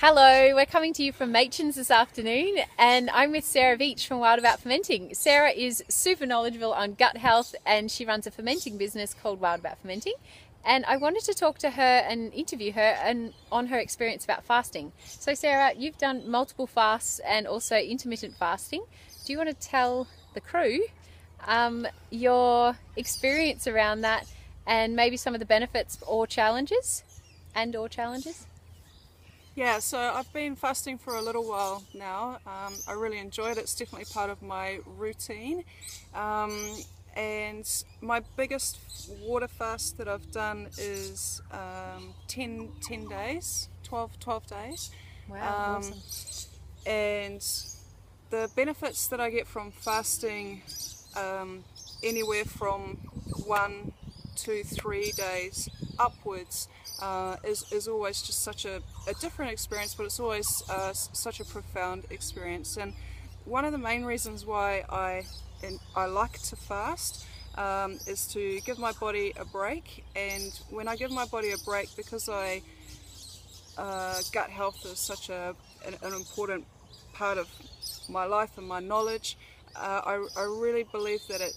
Hello, we're coming to you from Veitch this afternoon, and I'm with Sarah Veitch from Wild About Fermenting. Sarah is super knowledgeable on gut health, and she runs a fermenting business called Wild About Fermenting. And I wanted to talk to her and interview her on her experience about fasting. So Sarah, you've done multiple fasts and also intermittent fasting. Do you want to tell the crew your experience around that and maybe some of the benefits or challenges? Yeah, so I've been fasting for a little while now. I really enjoy it. It's definitely part of my routine. And my biggest water fast that I've done is 10 days, 12 days. Wow, awesome. And the benefits that I get from fasting, anywhere from 1 to 3 days upwards, is always just such a different experience, but it's always such a profound experience. And one of the main reasons why I like to fast is to give my body a break. And when I give my body a break, because gut health is such an important part of my life and my knowledge, I really believe that it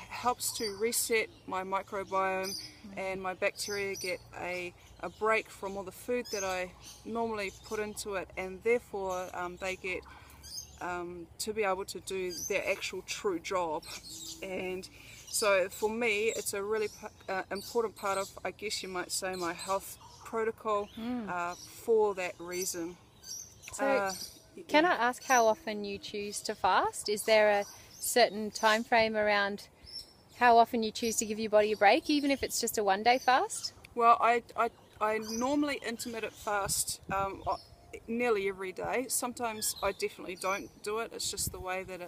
helps to reset my microbiome, and my bacteria get a break from all the food that I normally put into it, and therefore they get to be able to do their actual true job. And so for me, it's a really important part of, I guess you might say, my health protocol for that reason. So can I ask how often you choose to fast? Is there a certain time frame around how often you choose to give your body a break, even if it's just a one-day fast? Well, I normally intermittent fast nearly every day. Sometimes I definitely don't do it. It's just the way that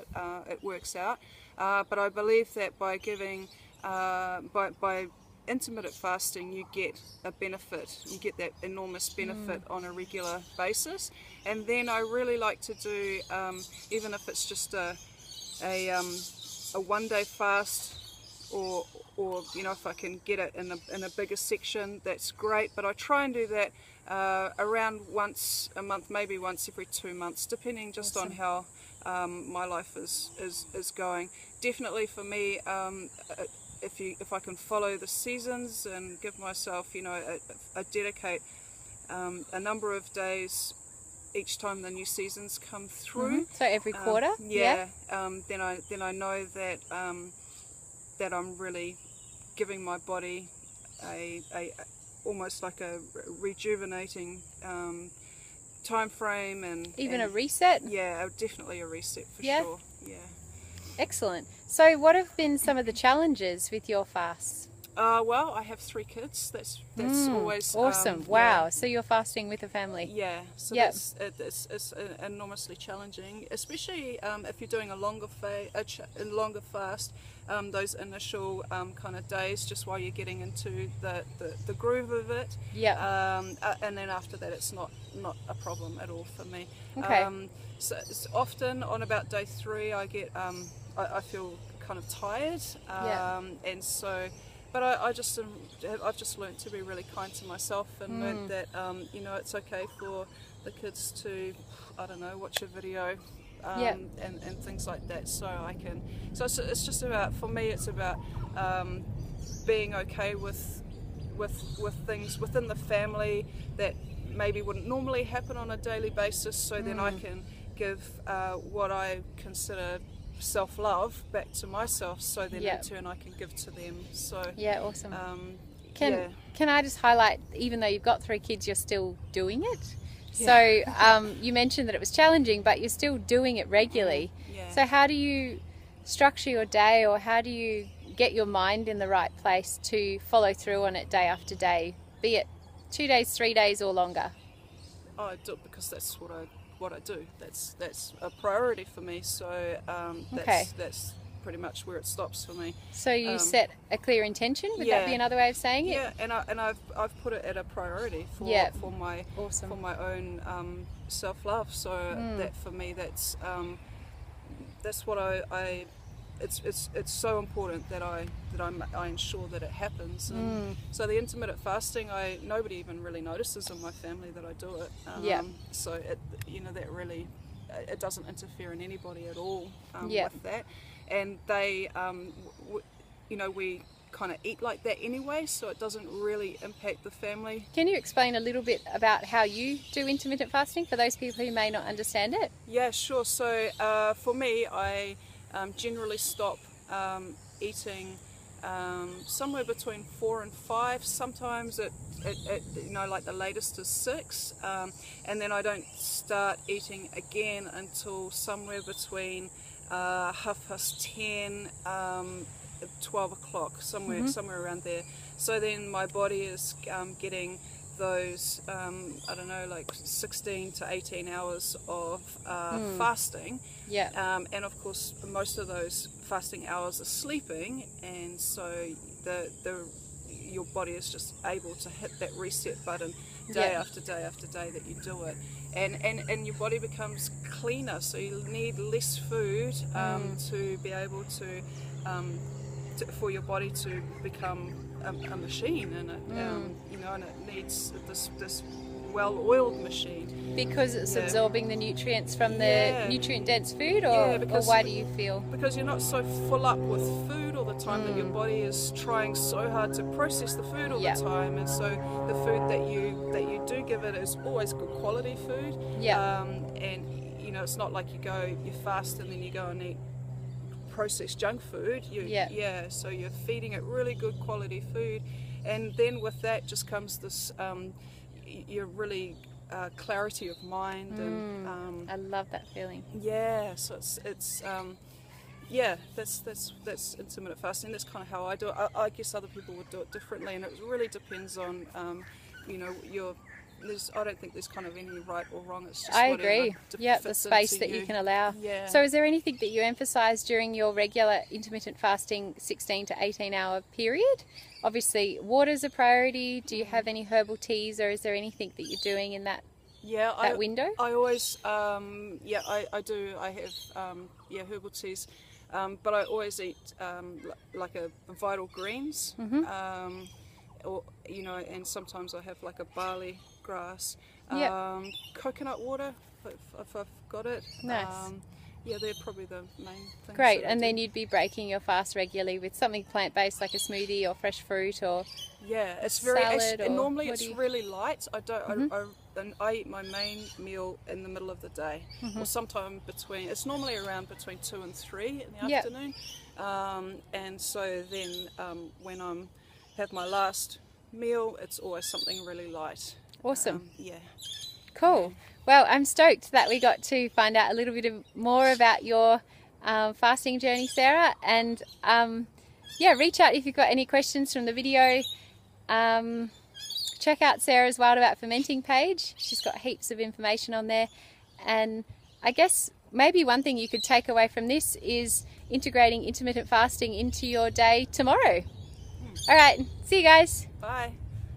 it works out. But I believe that by giving by intermittent fasting, you get a benefit. You get that enormous benefit on a regular basis. And then I really like to do, even if it's just a one-day fast, or you know, if I can get it in a bigger section, that's great. But I try and do that around once a month, maybe once every 2 months, depending just on how my life is going. Definitely for me, if I can follow the seasons and give myself, you know, a dedicate a number of days each time the new seasons come through. So every quarter? Then I know that that I'm really giving my body a almost like a rejuvenating time frame, and even a reset? Yeah, definitely a reset for sure. Yeah. Excellent. So what have been some of the challenges with your fasts? Well, I have 3 kids. That's always awesome. Wow. So you're fasting with a family? Yeah. So it's enormously challenging, especially if you're doing a longer fast. Those initial kind of days, just while you're getting into the groove of it. Yeah. And then after that, it's not a problem at all for me. Okay. So it's often on about day 3, I get I feel kind of tired. And so. But I've just learned to be really kind to myself, and learned that you know, it's okay for the kids to, I don't know, watch a video and things like that. So I can. So it's just about, for me, it's about being okay with things within the family that maybe wouldn't normally happen on a daily basis. So then I can give what I consider self-love back to myself, so then in turn I can give to them. So yeah, awesome. Can I just highlight, even though you've got 3 kids, you're still doing it? So you mentioned that it was challenging, but you're still doing it regularly. So how do you structure your day, or how do you get your mind in the right place to follow through on it day after day, be it 2 days, 3 days or longer? I do it because that's what I do. That's a priority for me. So that's pretty much where it stops for me. So you set a clear intention. Would that be another way of saying it? Yeah, and I've put it at a priority for my own self-love. So that for me, that's what I it's so important that I ensure that it happens. And so the intermittent fasting, nobody even really notices in my family that I do it. So it, that really, it doesn't interfere in anybody at all with that. And they, we kind of eat like that anyway, so it doesn't really impact the family. Can you explain a little bit about how you do intermittent fasting for those people who may not understand it? Yeah, sure. So for me, I generally stop eating somewhere between 4 and 5. Sometimes it like the latest is 6, and then I don't start eating again until somewhere between 10:30, 12 o'clock, somewhere around there. So then my body is getting those like 16 to 18 hours of fasting. And of course most of those fasting hours are sleeping, and so your body is just able to hit that reset button day after day after day that you do it, and your body becomes cleaner, so you need less food to be able to for your body to become a machine, and and it needs this well-oiled machine, because it's absorbing the nutrients from the nutrient-dense food, or why do you feel? Because you're not so full up with food all the time that your body is trying so hard to process the food all the time, and so the food that you do give it is always good quality food. And it's not like you fast and then you go and eat processed junk food. So you're feeding it really good quality food, and then with that just comes this your really clarity of mind. And I love that feeling. So it's that's intermittent fasting. That's kind of how I do it. I guess other people would do it differently, and it really depends on I don't think there's kind of any right or wrong. It's just I agree. The space that you can allow. So is there anything that you emphasize during your regular intermittent fasting 16 to 18 hour period? Obviously water's a priority. Do you have any herbal teas, or is there anything that you're doing in that window? I always I do. I have herbal teas, but I always eat like a vital greens, or and sometimes I have like a barley grass, coconut water if I've got it. Nice. They're probably the main things. Great. And then you'd be breaking your fast regularly with something plant-based, like a smoothie or fresh fruit, or it's very salad, or normally it's really light. I eat my main meal in the middle of the day, or sometime between. It's normally around between 2 and 3 in the afternoon, and so then when I'm have my last meal, it's always something really light. Awesome. Cool. Well, I'm stoked that we got to find out a little bit more about your fasting journey, Sarah, and reach out if you've got any questions from the video. Check out Sarah's Wild About Fermenting page. She's got heaps of information on there, and I guess maybe one thing you could take away from this is integrating intermittent fasting into your day tomorrow. All right, see you guys. Bye.